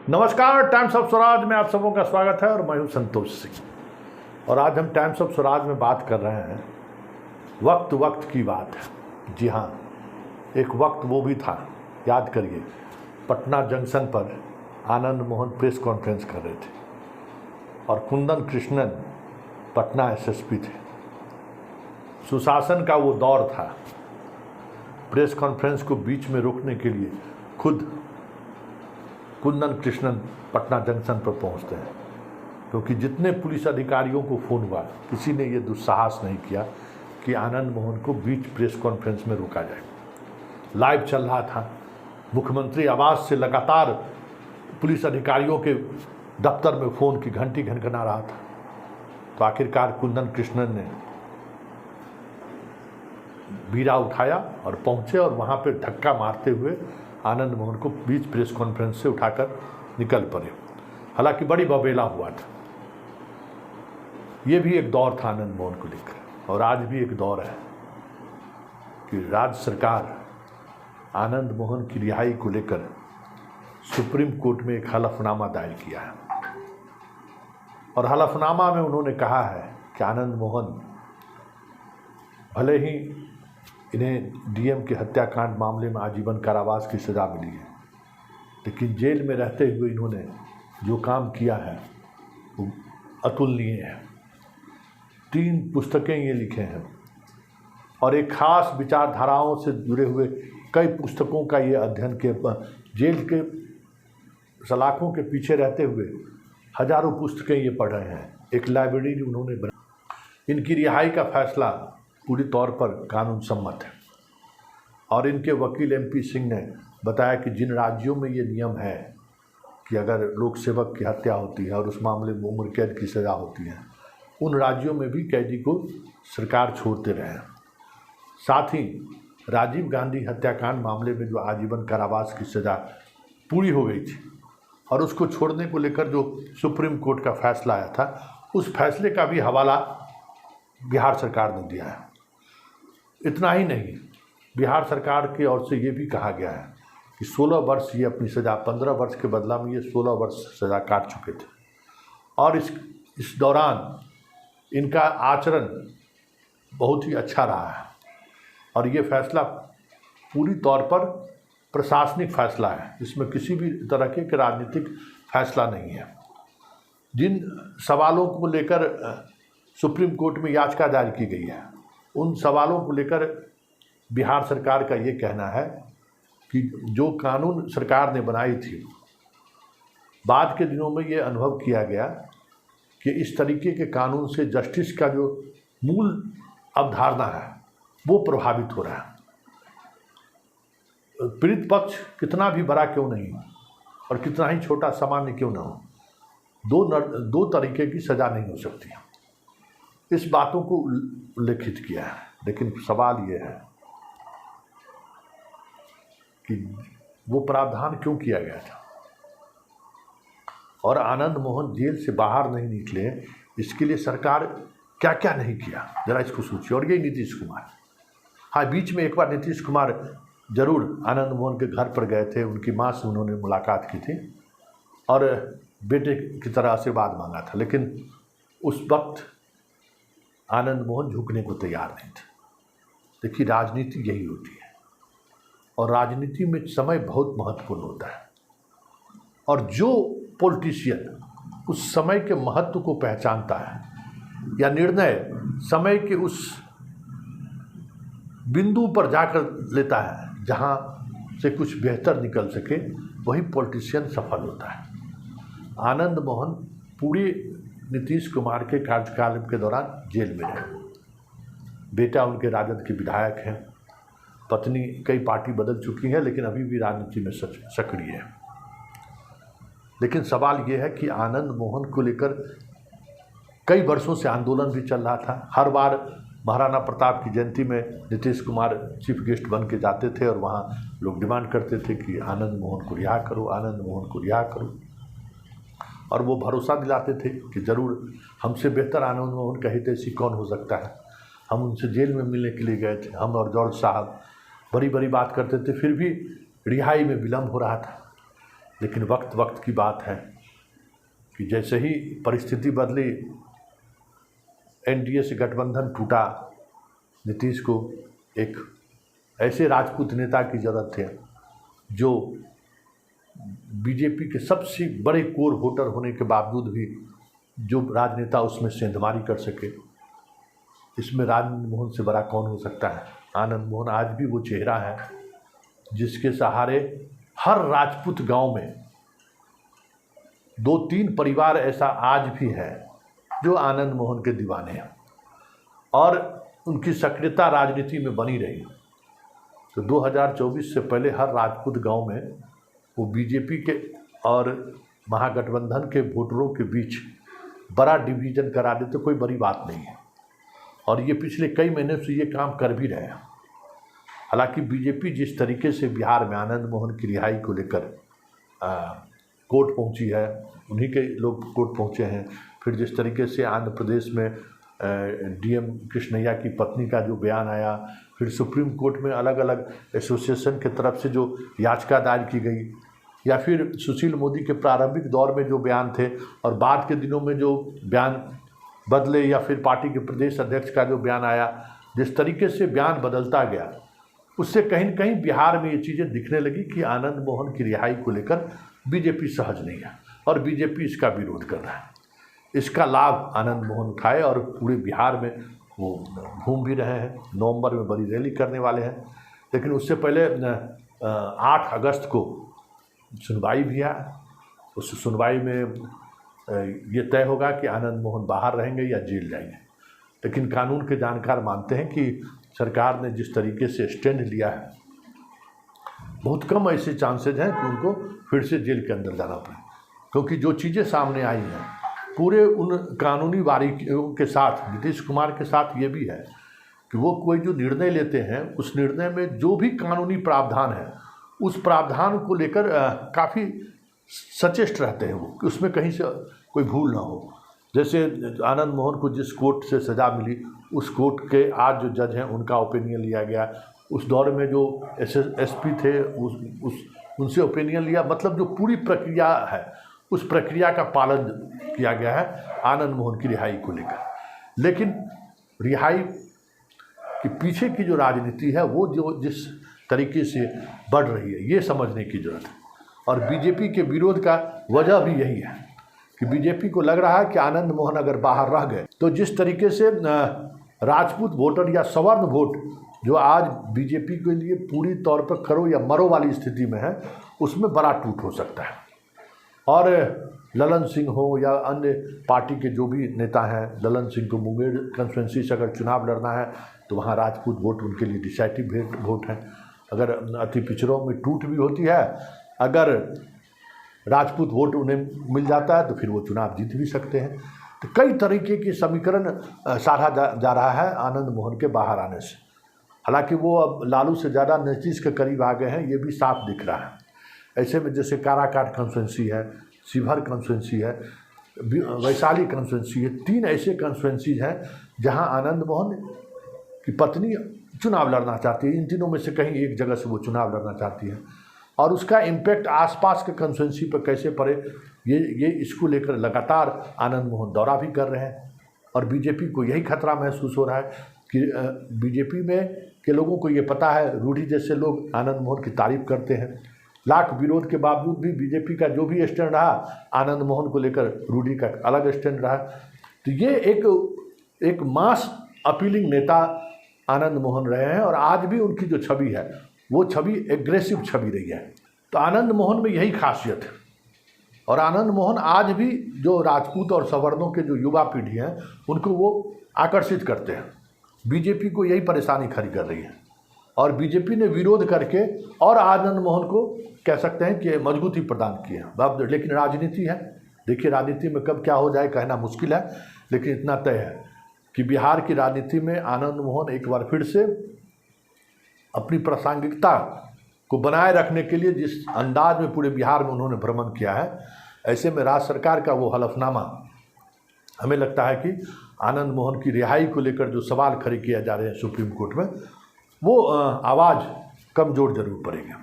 नमस्कार, times of Swaraj में आप सबों का स्वागत है और मैं हूं संतोष सिंह। और आज हम टाइम्स ऑफ स्वराज में बात कर रहे हैं वक्त वक्त की बात है। जी हाँ, एक वक्त वो भी था, याद करिए, पटना जंक्शन पर आनंद मोहन प्रेस कॉन्फ्रेंस कर रहे थे और कुंदन कृष्णन पटना एसएसपी थे। सुशासन का वो दौर था। प्रेस कॉन्फ्रेंस को बीच में रोकने के लिए खुद कुंदन कृष्णन पटना जंक्शन पर पहुंचते हैं, क्योंकि जितने पुलिस अधिकारियों को फ़ोन हुआ किसी ने ये दुस्साहस नहीं किया कि आनंद मोहन को बीच प्रेस कॉन्फ्रेंस में रोका जाए। लाइव चल रहा था, मुख्यमंत्री आवास से लगातार पुलिस अधिकारियों के दफ्तर में फ़ोन की घंटी घनघना रहा था। तो आखिरकार कुंदन कृष्णन ने बीड़ा उठाया और पहुंचे और वहाँ पर धक्का मारते हुए आनंद मोहन को बीच प्रेस कॉन्फ्रेंस से उठाकर निकल पड़े। हालांकि बड़ी बबेला हुआ था। ये भी एक दौर था आनंद मोहन को लेकर, और आज भी एक दौर है कि राज्य सरकार आनंद मोहन की रिहाई को लेकर सुप्रीम कोर्ट में एक हलफनामा दायर किया है। और हलफनामा में उन्होंने कहा है कि आनंद मोहन भले ही इन्हें डीएम के हत्याकांड मामले में आजीवन कारावास की सज़ा मिली है, लेकिन जेल में रहते हुए इन्होंने जो काम किया है वो अतुलनीय है। 3 पुस्तकें ये लिखे हैं और एक खास विचारधाराओं से जुड़े हुए कई पुस्तकों का ये अध्ययन के जेल के सलाखों के पीछे रहते हुए हजारों पुस्तकें ये पढ़ रहे हैं। एक लाइब्रेरी उन्होंने बनाई। इनकी रिहाई का फैसला पूरी तौर पर कानून सम्मत है। और इनके वकील एमपी सिंह ने बताया कि जिन राज्यों में ये नियम है कि अगर लोक सेवक की हत्या होती है और उस मामले में उम्र कैद की सज़ा होती है, उन राज्यों में भी कैदी को सरकार छोड़ते रहे। साथ ही राजीव गांधी हत्याकांड मामले में जो आजीवन कारावास की सज़ा पूरी हो गई थी और उसको छोड़ने को लेकर जो सुप्रीम कोर्ट का फैसला आया था, उस फैसले का भी हवाला बिहार सरकार ने दिया है। इतना ही नहीं, बिहार सरकार की ओर से ये भी कहा गया है कि 16 वर्ष ये अपनी सज़ा, 15 वर्ष के बदला में ये 16 वर्ष सज़ा काट चुके थे। और इस दौरान इनका आचरण बहुत ही अच्छा रहा है। और ये फैसला पूरी तौर पर प्रशासनिक फैसला है, इसमें किसी भी तरह के राजनीतिक फैसला नहीं है। जिन सवालों को लेकर सुप्रीम कोर्ट में याचिका दायर की गई है, उन सवालों को लेकर बिहार सरकार का ये कहना है कि जो कानून सरकार ने बनाई थी, बाद के दिनों में ये अनुभव किया गया कि इस तरीके के कानून से जस्टिस का जो मूल अवधारणा है वो प्रभावित हो रहा है। पीड़ित पक्ष कितना भी बड़ा क्यों नहीं हो और कितना ही छोटा सामान्य क्यों ना हो, दो तरीके की सज़ा नहीं हो सकती। इस बातों को उल्लेखित किया है। लेकिन सवाल ये है कि वो प्रावधान क्यों किया गया था और आनंद मोहन जेल से बाहर नहीं निकले, इसके लिए सरकार क्या क्या नहीं किया, जरा इसको सोचिए। और ये नीतीश कुमार, हाँ, बीच में एक बार नीतीश कुमार जरूर आनंद मोहन के घर पर गए थे, उनकी माँ से उन्होंने मुलाकात की थी और बेटे की तरह आशीर्वाद मांगा था, लेकिन उस वक्त आनंद मोहन झुकने को तैयार नहीं थे। देखिए, राजनीति यही होती है और राजनीति में समय बहुत महत्वपूर्ण होता है। और जो पॉलिटिशियन उस समय के महत्व को पहचानता है या निर्णय समय के उस बिंदु पर जाकर लेता है जहां से कुछ बेहतर निकल सके, वही पॉलिटिशियन सफल होता है। आनंद मोहन पूरे नीतीश कुमार के कार्यकाल के दौरान जेल में रहे। बेटा उनके राजद के विधायक हैं, पत्नी कई पार्टी बदल चुकी है लेकिन अभी भी राजनीति में सक्रिय है। लेकिन सवाल ये है कि आनंद मोहन को लेकर कई वर्षों से आंदोलन भी चल रहा था। हर बार महाराणा प्रताप की जयंती में नीतीश कुमार चीफ गेस्ट बन के जाते थे और वहाँ लोग डिमांड करते थे कि आनंद मोहन को रिहा करो, आनंद मोहन को रिहा करो। और वो भरोसा दिलाते थे कि ज़रूर हमसे बेहतर आनंद मोहन का हितैषी कौन हो सकता है। हम उनसे जेल में मिलने के लिए गए थे, हम और जॉर्ज साहब बड़ी बड़ी बात करते थे, फिर भी रिहाई में विलम्ब हो रहा था। लेकिन वक्त वक्त की बात है कि जैसे ही परिस्थिति बदली, एनडीए से गठबंधन टूटा, नीतीश को एक ऐसे राजपूत नेता की ज़रूरत है जो बीजेपी के सबसे बड़े कोर वोटर होने के बावजूद भी जो राजनेता उसमें सेंधमारी कर सके। इसमें आनंद मोहन से बड़ा कौन हो सकता है। आनंद मोहन आज भी वो चेहरा है जिसके सहारे हर राजपूत गांव में 2-3 परिवार ऐसा आज भी है जो आनंद मोहन के दीवाने हैं और उनकी सक्रियता राजनीति में बनी रही। तो 2024 से पहले हर राजपूत गांव में वो बीजेपी के और महागठबंधन के वोटरों के बीच बड़ा डिवीज़न करा दे तो कोई बड़ी बात नहीं है, और ये पिछले कई महीने से ये काम कर भी रहे हैं। हालांकि बीजेपी जिस तरीके से बिहार में आनंद मोहन की रिहाई को लेकर कोर्ट पहुंची है, उन्हीं के लोग कोर्ट पहुंचे हैं। फिर जिस तरीके से आंध्र प्रदेश में डीएम कृष्णैया की पत्नी का जो बयान आया, फिर सुप्रीम कोर्ट में अलग अलग एसोसिएशन की तरफ से जो याचिका दायर की गई, या फिर सुशील मोदी के प्रारंभिक दौर में जो बयान थे और बाद के दिनों में जो बयान बदले, या फिर पार्टी के प्रदेश अध्यक्ष का जो बयान आया, जिस तरीके से बयान बदलता गया, उससे कहीं न कहीं बिहार में ये चीज़ें दिखने लगी कि आनंद मोहन की रिहाई को लेकर बीजेपी सहज नहीं है और बीजेपी इसका विरोध कर रहा है। इसका लाभ आनंद मोहन उठाए और पूरे बिहार में वो घूम भी रहे हैं। नवंबर में बड़ी रैली करने वाले हैं, लेकिन उससे पहले 8 अगस्त को सुनवाई भी है। उस सुनवाई में ये तय होगा कि आनंद मोहन बाहर रहेंगे या जेल जाएंगे। लेकिन कानून के जानकार मानते हैं कि सरकार ने जिस तरीके से स्टैंड लिया है, बहुत कम ऐसे चांसेज हैं कि उनको फिर से जेल के अंदर जाना पड़े, क्योंकि जो चीज़ें सामने आई हैं पूरे उन कानूनी बारीकियों के साथ, नीतीश कुमार के साथ ये भी है कि वो कोई जो निर्णय लेते हैं उस निर्णय में जो भी कानूनी प्रावधान है उस प्रावधान को लेकर काफ़ी सचेष्ट रहते हैं वो, कि उसमें कहीं से कोई भूल ना हो। जैसे आनंद मोहन को जिस कोर्ट से सज़ा मिली, उस कोर्ट के आज जो जज हैं उनका ओपिनियन लिया गया। उस दौर में जो एसपी थे उनसे ओपिनियन लिया। मतलब जो पूरी प्रक्रिया है उस प्रक्रिया का पालन किया गया है आनंद मोहन की रिहाई को लेकर। लेकिन रिहाई के पीछे की जो राजनीति है वो जो जिस तरीके से बढ़ रही है, ये समझने की जरूरत है। और बीजेपी के विरोध का वजह भी यही है कि बीजेपी को लग रहा है कि आनंद मोहन अगर बाहर रह गए तो जिस तरीके से राजपूत वोटर या सवर्ण वोट जो आज बीजेपी के लिए पूरी तौर पर करो या मरो वाली स्थिति में है, उसमें बड़ा टूट हो सकता है। और ललन सिंह हो या अन्य पार्टी के जो भी नेता हैं, ललन सिंह को मुंगेर कंस्टिट्यूंसी से अगर चुनाव लड़ना है तो वहाँ राजपूत वोट उनके लिए डिसाइसिव वोट है। अगर अति पिछड़ों में टूट भी होती है, अगर राजपूत वोट उन्हें मिल जाता है तो फिर वो चुनाव जीत भी सकते हैं। तो कई तरीके की समीकरण साधा जा रहा है आनंद मोहन के बाहर आने से। हालांकि वो अब लालू से ज़्यादा नीतीश के करीब आ गए हैं, ये भी साफ दिख रहा है। ऐसे में जैसे काराकाट कंस्टिट्यूंसी है, शिवहर कंस्टिट्यूंसी है, वैशाली कंस्टिट्यूंसी है, 3 ऐसे कंस्टिट्यूंसीज हैं जहां आनंद मोहन की पत्नी चुनाव लड़ना चाहती है। इन तीनों में से कहीं एक जगह से वो चुनाव लड़ना चाहती है, और उसका इम्पैक्ट आसपास के कंस्टिट्यूंसी पर कैसे पड़े, ये इसको लेकर लगातार आनंद मोहन दौरा भी कर रहे हैं। और बीजेपी को यही खतरा महसूस हो रहा है कि बीजेपी में के लोगों को ये पता है, रूढ़ी जैसे लोग आनंद मोहन की तारीफ करते हैं। लाख विरोध के बावजूद भी बीजेपी का जो भी स्टैंड रहा, आनंद मोहन को लेकर रूढ़ी का अलग स्टैंड रहा। तो ये एक मास अपीलिंग नेता आनंद मोहन रहे हैं, और आज भी उनकी जो छवि है वो छवि एग्रेसिव छवि रही है। तो आनंद मोहन में यही खासियत है। और आनंद मोहन आज भी जो राजपूत और सवर्णों के जो युवा पीढ़ी हैं उनको वो आकर्षित करते हैं। बीजेपी को यही परेशानी खड़ी कर रही है, और बीजेपी ने विरोध करके और आनंद मोहन को कह सकते हैं कि मजबूती प्रदान की है। अब लेकिन राजनीति है, देखिए राजनीति में कब क्या हो जाए कहना मुश्किल है, लेकिन इतना तय है कि बिहार की राजनीति में आनंद मोहन एक बार फिर से अपनी प्रासंगिकता को बनाए रखने के लिए जिस अंदाज में पूरे बिहार में उन्होंने भ्रमण किया है, ऐसे में राज्य सरकार का वो हलफनामा, हमें लगता है कि आनंद मोहन की रिहाई को लेकर जो सवाल खड़े किए जा रहे हैं सुप्रीम कोर्ट में, वो आवाज़ कमज़ोर जरूर पड़ेगी।